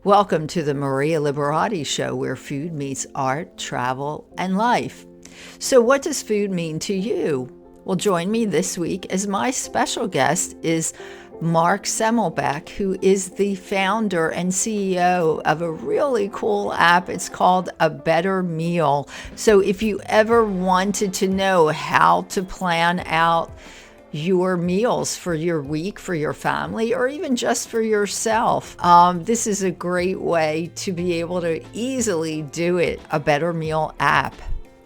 Welcome to the Maria Liberati Show, where food meets art, travel, and life. So what does food mean to you? Well, join me this week as my special guest is Mark Semmelbeck, who is the founder and CEO of a really cool app. It's called A Better Meal. So if you ever wanted to know how to plan out your meals for your week, for your family, or even just for yourself, this is a great way to be able to easily do it. A Better Meal app.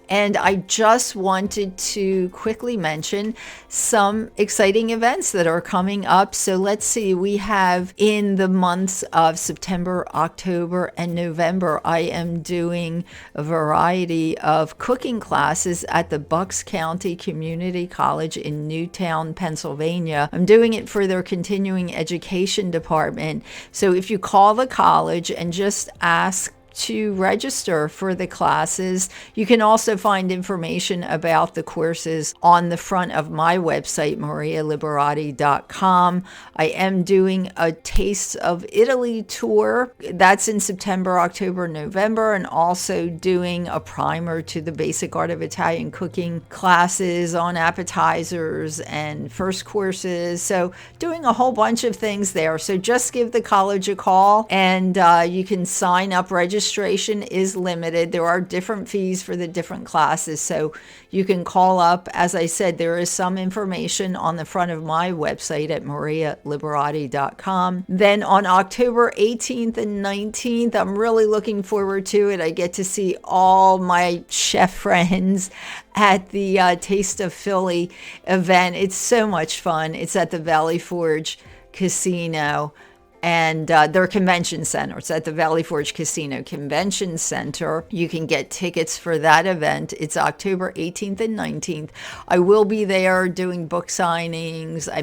And I just wanted to quickly mention some exciting events that are coming up. So let's see, we have in the months of September, October, and November, I am doing a variety of cooking classes at the Bucks County Community College in Newtown, Pennsylvania. I'm doing it for their continuing education department. So if you call the college and just ask to register for the classes. You can also find information about the courses on the front of my website, marialiberati.com. I am doing a Taste of Italy tour. That's in September, October, November, and also doing a primer to the Basic Art of Italian Cooking classes on appetizers and first courses. So doing a whole bunch of things there. So just give the college a call and you can sign up, registration is limited. There are different fees for the different classes, so you can call up. As I said, there is some information on the front of my website at marialiberati.com. Then on October 18th and 19th, I'm really looking forward to it. I get to see all my chef friends at the Taste of Philly event. It's so much fun. It's at the Valley Forge Casino and their convention center. It's at the Valley Forge Casino Convention Center. You can get tickets for that event. It's October 18th and 19th. I will be there doing book signings. I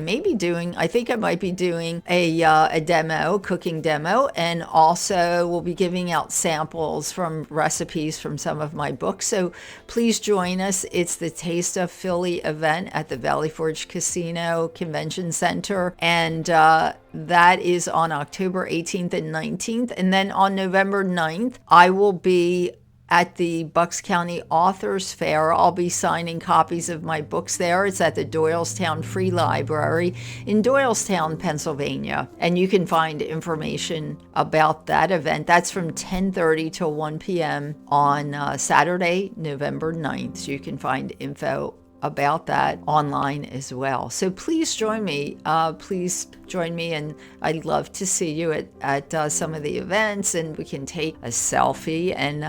think I might be doing a demo, cooking demo, and also we'll be giving out samples from recipes from some of my books. So please join us. It's the Taste of Philly event at the Valley Forge Casino Convention Center, and that is on October 18th and 19th. And then on November 9th, I will be at the Bucks County Authors Fair. I'll be signing copies of my books there. It's at the Doylestown Free Library in Doylestown, Pennsylvania. And you can find information about that event. That's from 10:30 till 1 p.m. on Saturday, November 9th. So you can find info about that online as well. So please join me. And I'd love to see you at some of the events, and we can take a selfie and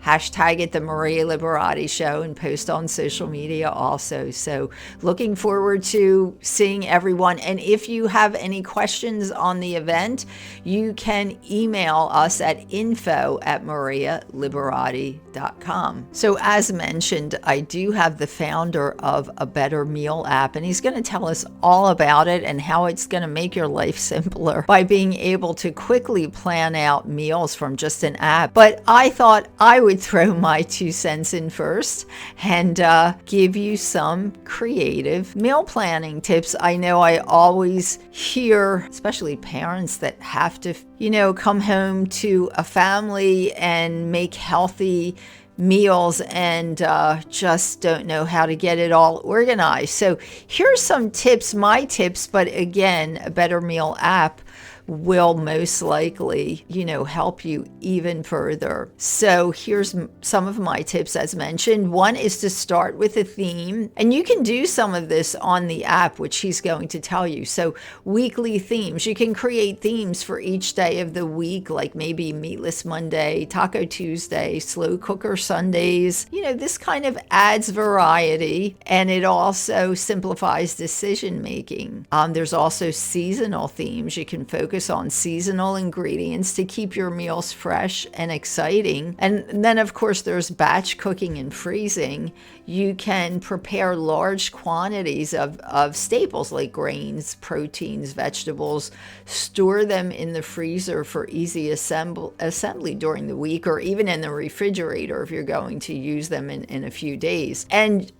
hashtag it the Maria Liberati Show and post on social media also. So looking forward to seeing everyone. And if you have any questions on the event, you can email us at info@marialiberati.com. So as mentioned, I do have the founder of A Better Meal app, and he's going to tell us all about it and how it's going to make your life simpler by being able to quickly plan out meals from just an app. But I thought I would throw my 2 cents in first and give you some creative meal planning tips. I know I always hear, especially parents that have to, come home to a family and make healthy meals and just don't know how to get it all organized. So here's some tips, my tips, but again, A Better Meal app will most likely, help you even further. So here's some of my tips as mentioned. One is to start with a theme, and you can do some of this on the app, which he's going to tell you. So weekly themes, you can create themes for each day of the week, like maybe Meatless Monday, Taco Tuesday, Slow Cooker Sundays. This kind of adds variety, and it also simplifies decision making. There's also seasonal themes. You can focus on seasonal ingredients to keep your meals fresh and exciting. And then, of course, there's batch cooking and freezing. You can prepare large quantities of staples like grains, proteins, vegetables, store them in the freezer for easy assembly during the week, or even in the refrigerator if you're going to use them in a few days.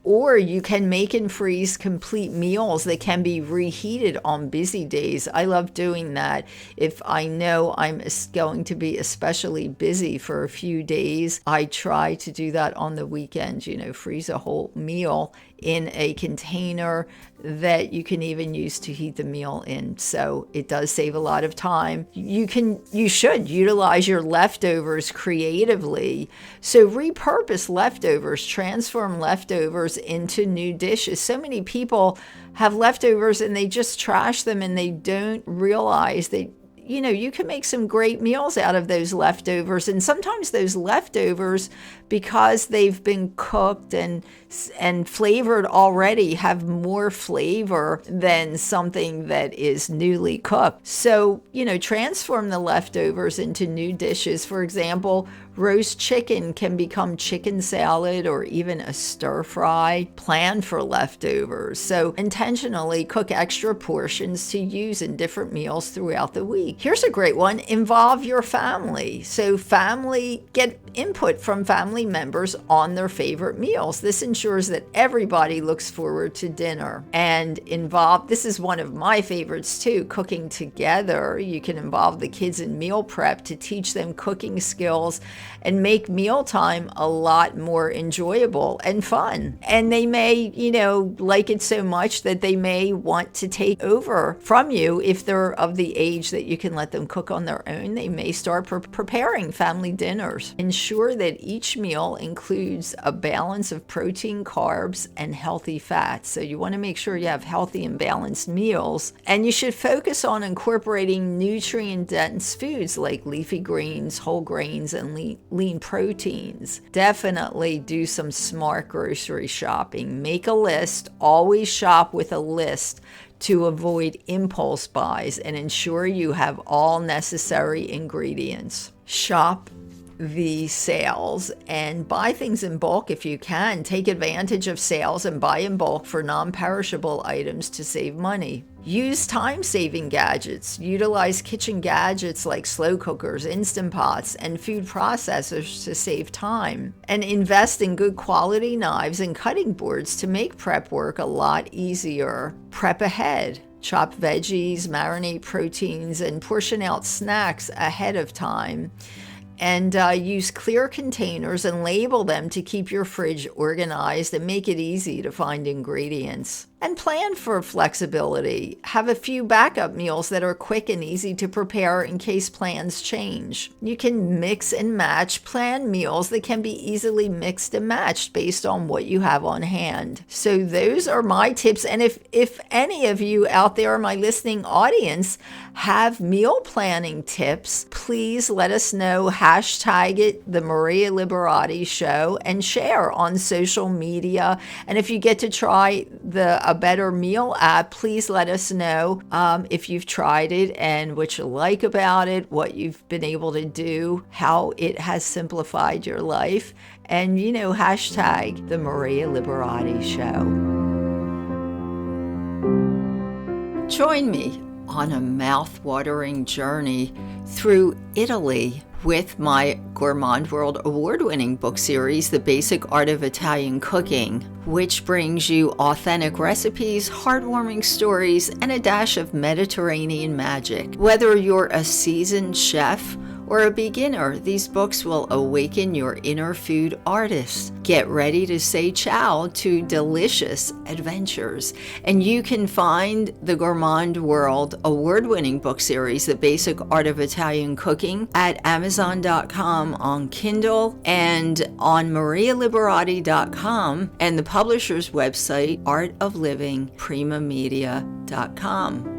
Or you can make and freeze complete meals that can be reheated on busy days. I love doing that. that. If I know I'm going to be especially busy for a few days, I try to do that on the weekends, freeze a whole meal in a container that you can even use to heat the meal in. So it does save a lot of time. You should utilize your leftovers creatively. So repurpose leftovers, transform leftovers into new dishes. So many people have leftovers and they just trash them and they don't realize you can make some great meals out of those leftovers. And sometimes those leftovers, because they've been cooked and flavored already, have more flavor than something that is newly cooked. So, transform the leftovers into new dishes. For example, roast chicken can become chicken salad or even a stir fry. Plan for leftovers. So intentionally cook extra portions to use in different meals throughout the week. Here's a great one. Involve your family. So get input from family members on their favorite meals. This ensures that everybody looks forward to dinner. And this is one of my favorites too, cooking together. You can involve the kids in meal prep to teach them cooking skills and make mealtime a lot more enjoyable and fun. And they may, like it so much that they may want to take over from you. If they're of the age that you can let them cook on their own, they may start preparing family dinners. Ensure that each meal includes a balance of protein, carbs, and healthy fats. So you want to make sure you have healthy and balanced meals. And you should focus on incorporating nutrient-dense foods like leafy greens, whole grains, and lean proteins. Definitely do some smart grocery shopping. Make a list. Always shop with a list to avoid impulse buys and ensure you have all necessary ingredients. Shop the sales and buy things in bulk if you can. Take advantage of sales and buy in bulk for non-perishable items to save money. Use time-saving gadgets. Utilize kitchen gadgets like slow cookers, Instant Pots, and food processors to save time. And invest in good quality knives and cutting boards to make prep work a lot easier. Prep ahead. Chop veggies, marinate proteins, and portion out snacks ahead of time. And use clear containers and label them to keep your fridge organized and make it easy to find ingredients. And plan for flexibility. Have a few backup meals that are quick and easy to prepare in case plans change. You can mix and match planned meals that can be easily mixed and matched based on what you have on hand. So those are my tips. And if any of you out there, my listening audience, have meal planning tips, please let us know. Hashtag it, The Maria Liberati Show, and share on social media. And if you get to try a Better Meal app, please let us know if you've tried it and what you like about it, what you've been able to do, how it has simplified your life. And, hashtag The Maria Liberati Show. Join me on a mouth-watering journey through Italy with my Gourmand World award-winning book series, The Basic Art of Italian Cooking, which brings you authentic recipes, heartwarming stories, and a dash of Mediterranean magic. Whether you're a seasoned chef or a beginner, these books will awaken your inner food artist. Get ready to say ciao to delicious adventures. And you can find the Gourmand World award-winning book series, The Basic Art of Italian Cooking, at Amazon.com on Kindle and on marialiberati.com and the publisher's website, artoflivingprimamedia.com.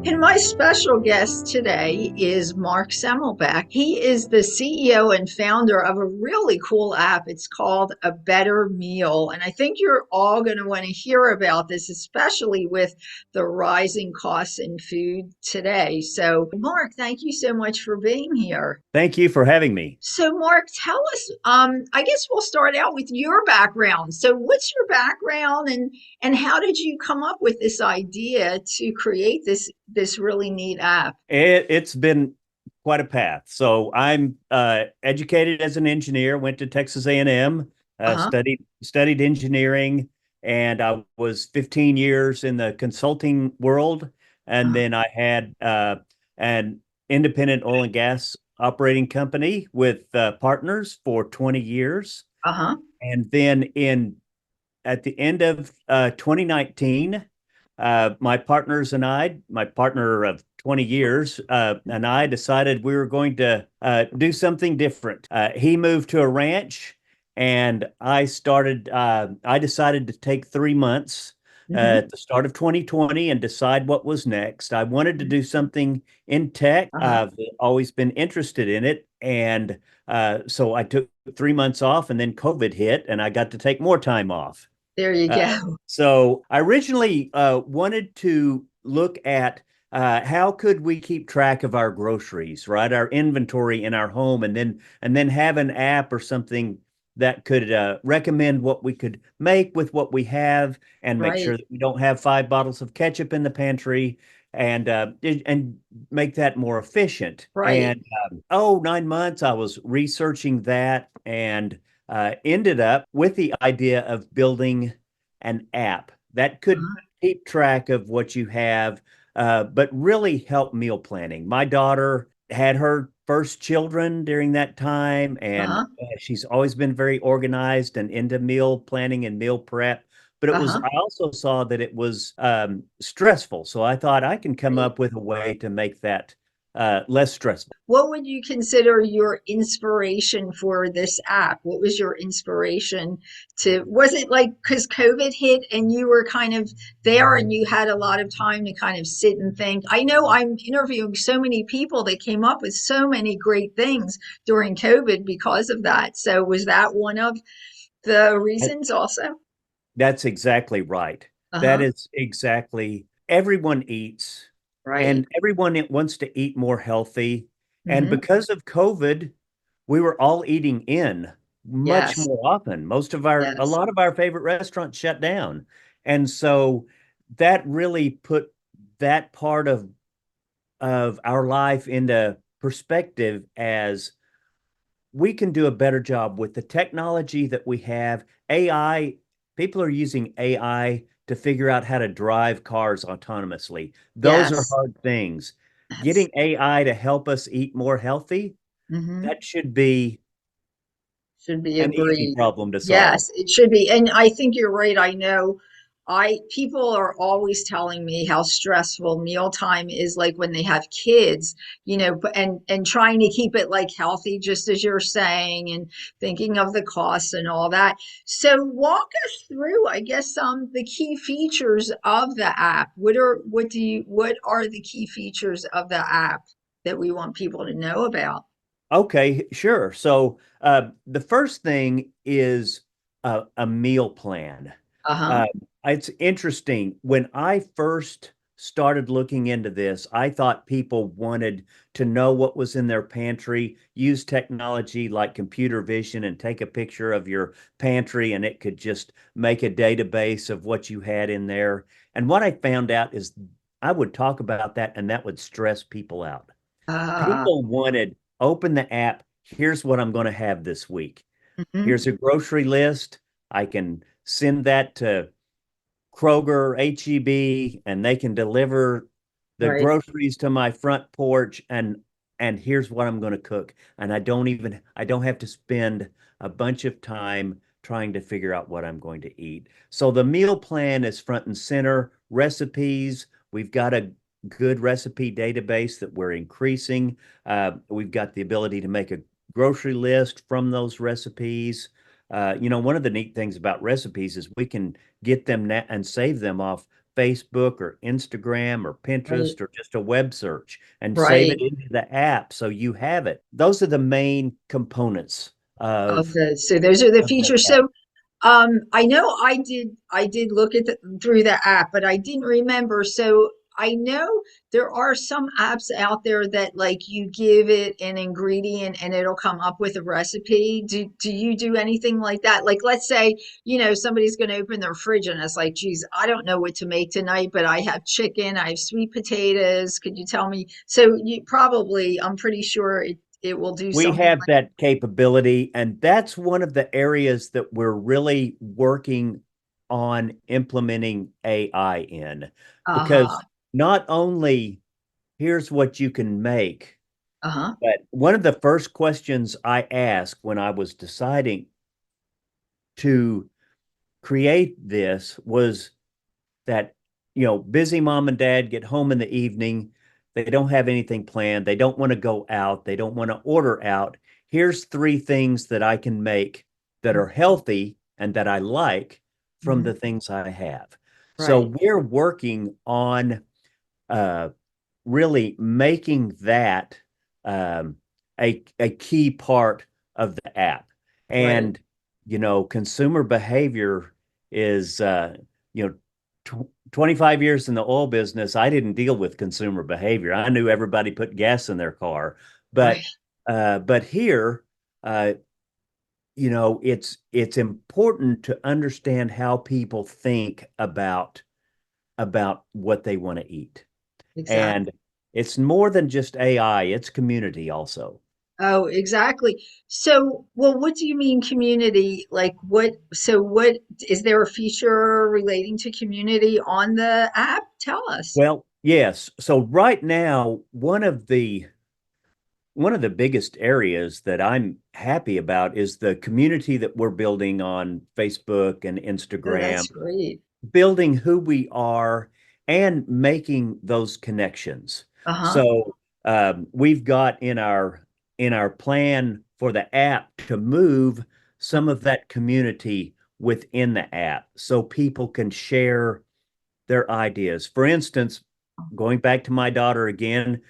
And my special guest today is Mark Semmelbeck. He is the CEO and founder of a really cool app. It's called A Better Meal. And I think you're all going to want to hear about this, especially with the rising costs in food today. So, Mark, thank you so much for being here. Thank you for having me. So, Mark, tell us, I guess we'll start out with your background. So what's your background and how did you come up with this idea to create this really neat app? It's been quite a path. So I'm educated as an engineer, went to Texas A&M, studied engineering, and I was 15 years in the consulting world. And Uh-huh. then I had an independent oil and gas operating company with partners for 20 years. Uh-huh. And then in at the end of 2019, my partners and I, my partner of 20 years, and I decided we were going to do something different. He moved to a ranch, and I decided to take 3 months Hmm. at the start of 2020 and decide what was next. I wanted to do something in tech. Uh-huh. I've always been interested in it. And so I took 3 months off, and then COVID hit, and I got to take more time off. There you Uh, go. so I originally wanted to look at how could we keep track of our groceries, right? Our inventory in our home, and then have an app or something that could recommend what we could make with what we have, and make Right. sure that we don't have 5 bottles of ketchup in the pantry, and make that more efficient. Right. And 9 months I was researching that, and ended up with the idea of building an app that could Uh-huh. keep track of what you have, but really help meal planning. My daughter had her first children during that time, and Uh-huh. she's always been very organized and into meal planning and meal prep. But Uh-huh. I also saw that it was stressful. So I thought I can come Right. up with a way to make that less stressful. What would you consider your inspiration for this app? What was your inspiration was it like because COVID hit and you were kind of there and you had a lot of time to kind of sit and think? I know I'm interviewing so many people that came up with so many great things during COVID because of that. So was that one of the reasons also? That's exactly right. That Uh-huh. is exactly, everyone eats, Right. and everyone wants to eat more healthy. And Hmm. because of COVID, we were all eating in much Yes. more often. A Yes. lot of our favorite restaurants shut down. And so that really put that part of our life into perspective, as we can do a better job with the technology that we have. AI, people are using AI to figure out how to drive cars autonomously. Those are Yes. hard things. Yes. Getting AI to help us eat more healthy, Hmm. that should be Should be an easy agreed. problem to solve. Yes, it should be. And I think you're right. I know I people are always telling me how stressful mealtime is like when they have kids, and trying to keep it like healthy, just as you're saying, and thinking of the costs and all that. So walk us through, I guess, the key features of the app. What are the key features of the app that we want people to know about? Okay, sure. So the first thing is a meal plan. Uh-huh. Uh, it's interesting. When I first started looking into this, I thought people wanted to know what was in their pantry, use technology like computer vision and take a picture of your pantry, and it could just make a database of what you had in there. And what I found out is I would talk about that, and that would stress people out. Uh, People wanted, open the app. Here's what I'm going to have this week. mhm. Here's a grocery list. I can send that to Kroger, HEB, and they can deliver the Right. groceries to my front porch, and here's what I'm going to cook. And I don't have to spend a bunch of time trying to figure out what I'm going to eat. So the meal plan is front and center. Recipes, we've got a good recipe database that we're increasing. We've got the ability to make a grocery list from those recipes. One of the neat things about recipes is we can get them and save them off Facebook or Instagram or Right. Pinterest or just a web search, and save it Right. into the app so you have it. Those are the main components of So those are the the features. app. So I know I did look at through the app, but I didn't remember. So I know there are some apps out there that like you give it an ingredient and it'll come up with a recipe. Do you do anything like that? Like let's say, somebody's going to open their fridge and it's like, geez, I don't know what to make tonight, but I have chicken, I have sweet potatoes. Could you tell me? So you probably, I'm pretty sure it will do We something have that capability, and that's one of the areas that we're really working on implementing AI in, Uh-huh. because not only here's what you can make, Uh-huh. but one of the first questions I asked when I was deciding to create this was that, busy mom and dad get home in the evening, they don't have anything planned, they don't want to go out, they don't want to order out. Here's three things that I can make that are healthy and that I like from Mhm. the things I have. Right. So we're working on uh, really making that a key part of the app. Right. And consumer behavior is you know tw 25 years in the oil business. I didn't deal with consumer behavior. I knew everybody put gas in their car, Right. but here, uh, it's important to understand how people think about what they want to eat. Exactly. And it's more than just AI, it's community also. Oh, exactly. So, well, what do you mean community? Like what is there a feature relating to community on the app? Tell us. Well, yes. So right now, one of the biggest areas that I'm happy about is the community that we're building on Facebook and Oh, Instagram, that's great. building who we are and making those connections. Uh-huh. So we've got in our plan for the app to move some of that community within the app so people can share their ideas. For instance, going back to my daughter again,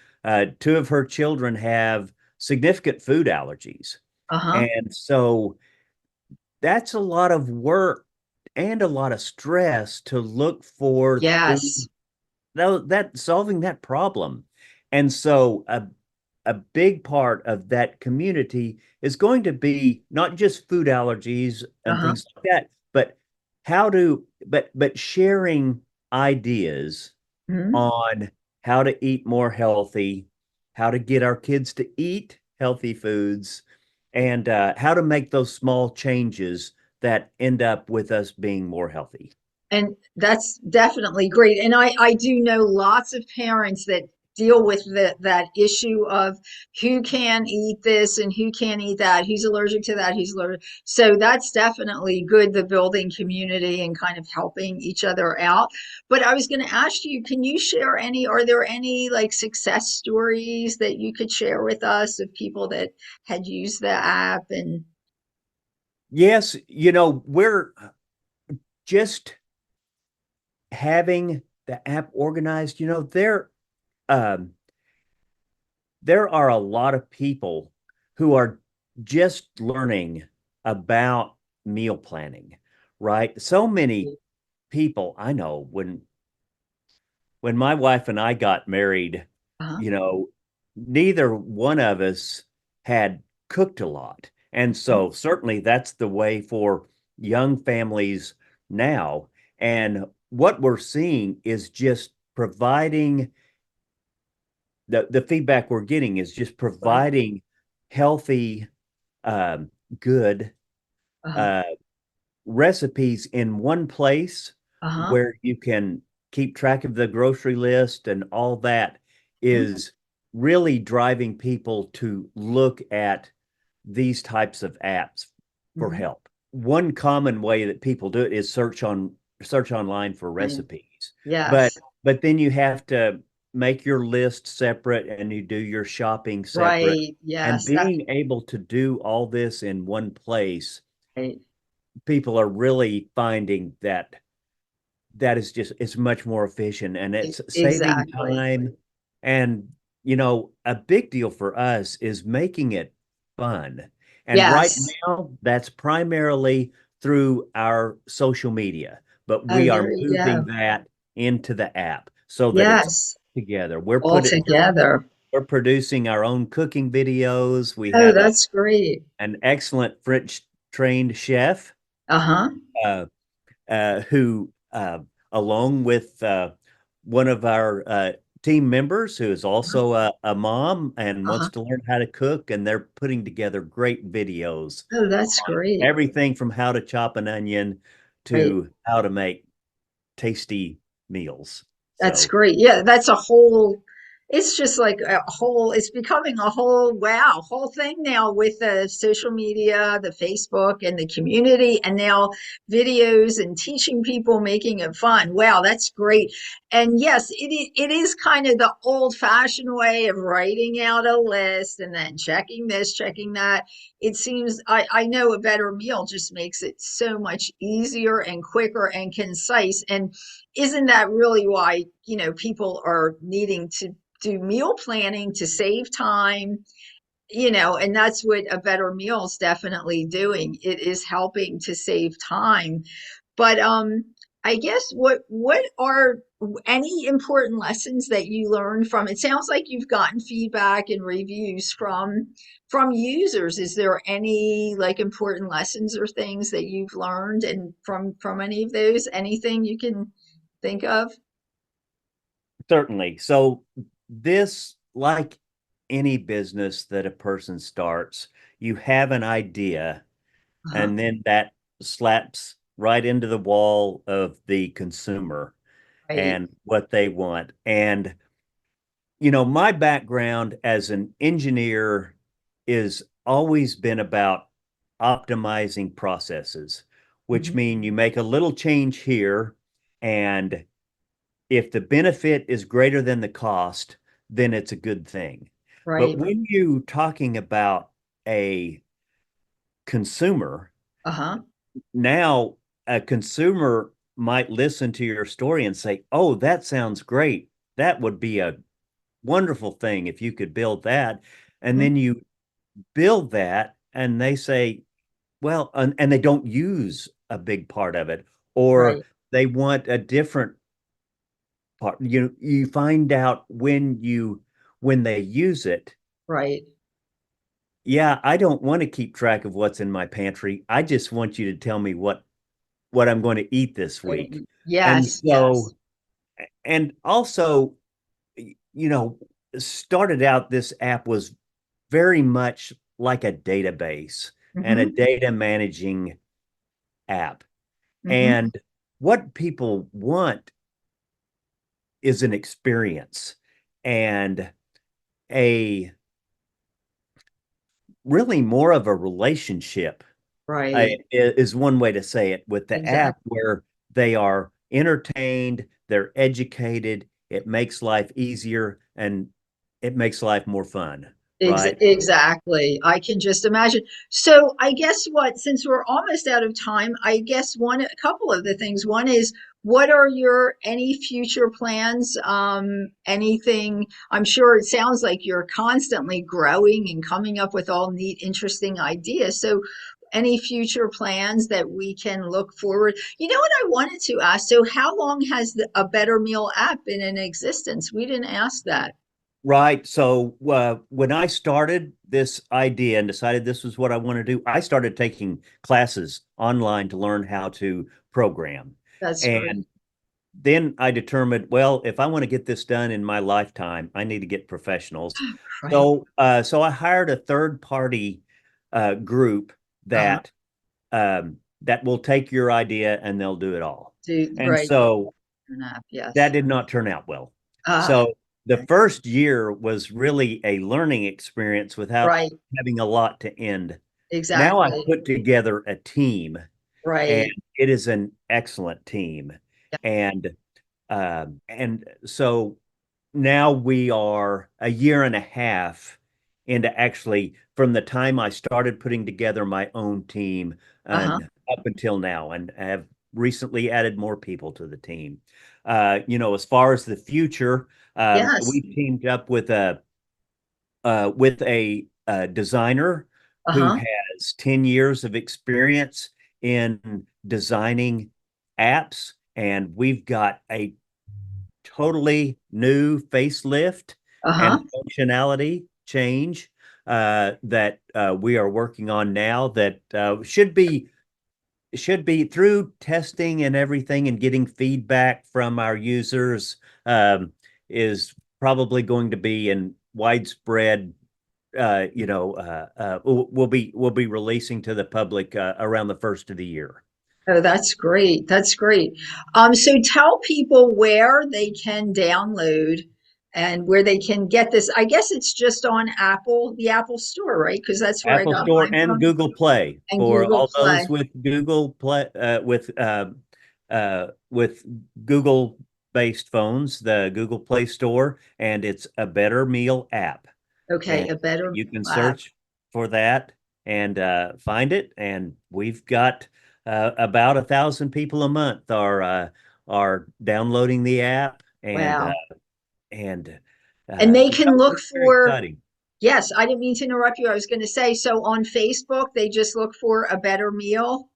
two of her children have significant food allergies. Uh-huh. And so that's a lot of work and a lot of stress to look for Yes. that solving that problem. And so a big part of that community is going to be not just food allergies and Uh-huh. things like that, but but sharing ideas Mhm. on how to eat more healthy, how to get our kids to eat healthy foods, and how to make those small changes that end up with us being more healthy. And that's definitely great. And I do know lots of parents that deal with that issue of who can eat this and who can't eat that, who's allergic to that, who's allergic. So that's definitely good, the building community and kind of helping each other out. But I was going to ask you, can you share are there any like success stories that you could share with us of people that had used the app and Yes, we're just having the app organized. Um, there are a lot of people who are just learning about meal planning, right? So many people I know when my wife and I got married, uh-huh, neither one of us had cooked a lot. And so certainly that's the way for young families now. And what we're seeing is just providing the feedback we're getting is just right, providing healthy, um, good uh-huh, uh, recipes in one place uh-huh. where you can keep track of the grocery list, and all that is really driving people to look at these types of apps for Mhm. help. One common way that people do it is search online for Fine. recipes. But Yes. but then you have to make your list separate and you do your shopping separate. Right. And Yes. That's being able to do all this in one place, right. people are really finding that is just it's much more efficient and it's saving Exactly. time. And a big deal for us is making it fun. And right Yes. now that's primarily through our social media, but Oh, we are there you moving go. that into the app so that it's Yes. together. All together. We're producing our own cooking videos. We Oh, have a that's great. an excellent French trained chef, Uh-huh. uh, who, along with one of our team members who is also a mom and wants Uh-huh. to learn how to cook, and they're putting together great videos Oh, that's on great. everything from how to chop an onion Right. to how to make tasty meals. That's So great. Yeah, that's a whole, it's just like a whole, it's becoming a whole, wow, whole thing now with the social media, the Facebook and the community, and now videos and teaching people, making it fun. Wow, that's great. And yes, it is kind of the old-fashioned way of writing out a list and then checking this, checking that. It seems, I know a better meal just makes it so much easier and quicker and concise. And isn't that really why, people are needing to do meal planning to save time, and that's what a better meal is definitely doing. It is helping to save time. But I guess what are any important lessons that you learned from it? Sounds like you've gotten feedback and reviews from users. Is there any like important lessons or things that you've learned and from any of those? Anything you can think of? certainly. So this, like any business that a person starts, you have an idea, Uh-huh. and then that slaps right into the wall of the consumer Right. and what they want. And my background as an engineer is always been about optimizing processes, which Mhm. mean you make a little change here, and if the benefit is greater than the cost, then it's a good thing. But Right. when you talking about a consumer, Uh-huh. now a consumer might listen to your story and say, "Oh, that sounds great. That would be a wonderful thing if you could build that." And Mhm. then you build that and they say, well, and they don't use a big part of it, or Right. they want a different part. You find out when they use it. Right. Yeah, I don't want to keep track of what's in my pantry. I just want you to tell me what I'm going to eat this week. And Yes, yes. so, and also, you know, started out, this app was very much like a database and a Hmm. data managing app. Hmm. And what people want is an experience and a really more of a relationship, Right. is one way to say it, with the app, Exactly. where they are entertained, they're educated, it makes life easier, and it makes life more fun, right? Exactly. I can just imagine. So I guess what, since we're almost out of time, I guess a couple of the things. One is, what are your any future plans? Anything? I'm sure it sounds like you're constantly growing and coming up with all neat, interesting ideas. So any future plans that we can look forward? You know what I wanted to ask? So how long has a Better Meal app been in existence? We didn't ask that. Right. So when I started this idea and decided this was what I want to do, I started taking classes online to learn how to program. That's great. And then I determined, well, if I want to get this done in my lifetime, I need to get professionals. Right. So I hired a third party group Uh-huh. that will take your idea and they'll do it all. Do And right. so Nap, that yes. did not turn out well. Ah, So the first year was really a learning experience without right. having a lot to end. Now I Exactly. put together a team, and Right. it is an excellent team. Yeah. And so now we are a year and a half into, actually, from the time I started putting together my own team Uh-huh. and up until now, and have recently added more people to the team. As far as the future, Yes. we've teamed up with a designer who Uh-huh. has 10 years of experience in designing apps, and we've got a totally new facelift Uh-huh. and functionality change that we are working on now, that should be through testing and everything and getting feedback from our users, is probably going to be in widespread. We'll be releasing to the public around the first of the year. Oh, that's great. That's great. So tell people where they can download and where they can get this. I guess it's just on Apple, the Apple Store, right? Because that's where I Apple got Store mine and from, Google Play and for Google all Play. those with Google based phones, the Google Play Store, and it's a Better Meal app. Okay, And a better you can app. search for that and find it. And we've got about 1,000 people a month are downloading the app, Wow. and And they yeah, can look we're very for, exciting. yes, I didn't mean to interrupt you. I was going to say, so on Facebook, they just look for a better meal.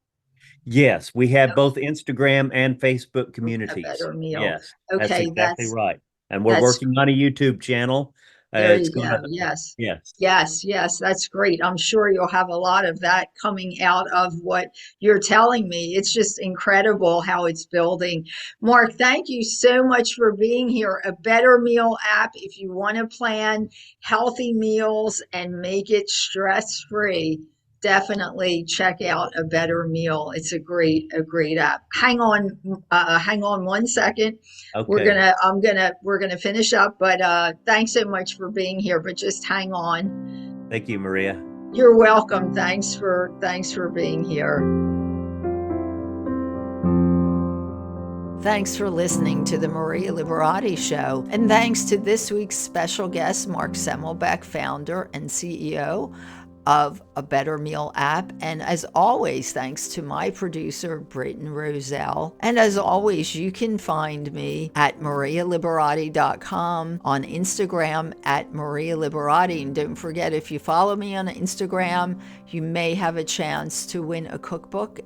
Yes, we have both Instagram and Facebook A communities. better meal. Yes, that's Okay, exactly right. And we're that's working on a YouTube channel. there It's you gonna, go. Yes. yes. Yes, yes, that's great. I'm sure you'll have a lot of that coming out of what you're telling me. It's just incredible how it's building. Mark, thank you so much for being here. A Better Meal app if you want to plan healthy meals and make it stress-free. Definitely check out A Better Meal. It's a great app. Hang on 1 second. Okay. We're gonna finish up, but thanks so much for being here. But just hang on. Thank you, Maria. You're welcome. Thanks for being here. Thanks for listening to the Maria Liberati Show, and thanks to this week's special guest, Mark Semmelbeck, founder and CEO of A Better Meal app. And as always, thanks to my producer, Brayton Roselle. And as always, you can find me at marialiberati.com, on Instagram at Maria Liberati. And don't forget, if you follow me on Instagram, you may have a chance to win a cookbook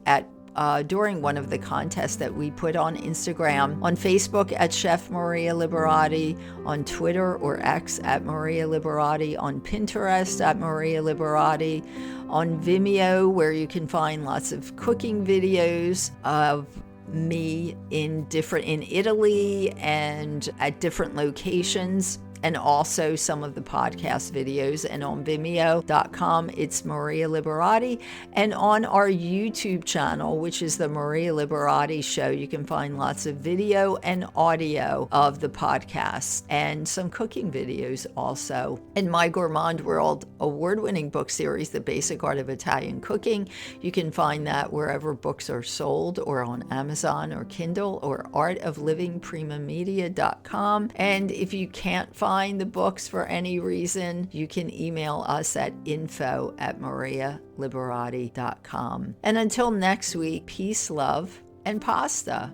during one of the contests that we put on Instagram, on Facebook at Chef Maria Liberati, on Twitter or X at Maria Liberati, on Pinterest at Maria Liberati, on Vimeo, where you can find lots of cooking videos of me in Italy and at different locations, and also some of the podcast videos. And on Vimeo.com, it's Maria Liberati. And on our YouTube channel, which is the Maria Liberati Show, you can find lots of video and audio of the podcast and some cooking videos also. In my Gourmand World award-winning book series, The Basic Art of Italian Cooking, you can find that wherever books are sold, or on Amazon or Kindle, or artoflivingprimamedia.com. And if you can't find the books for any reason, you can email us at info@marialiberati.com. And until next week, peace, love, and pasta.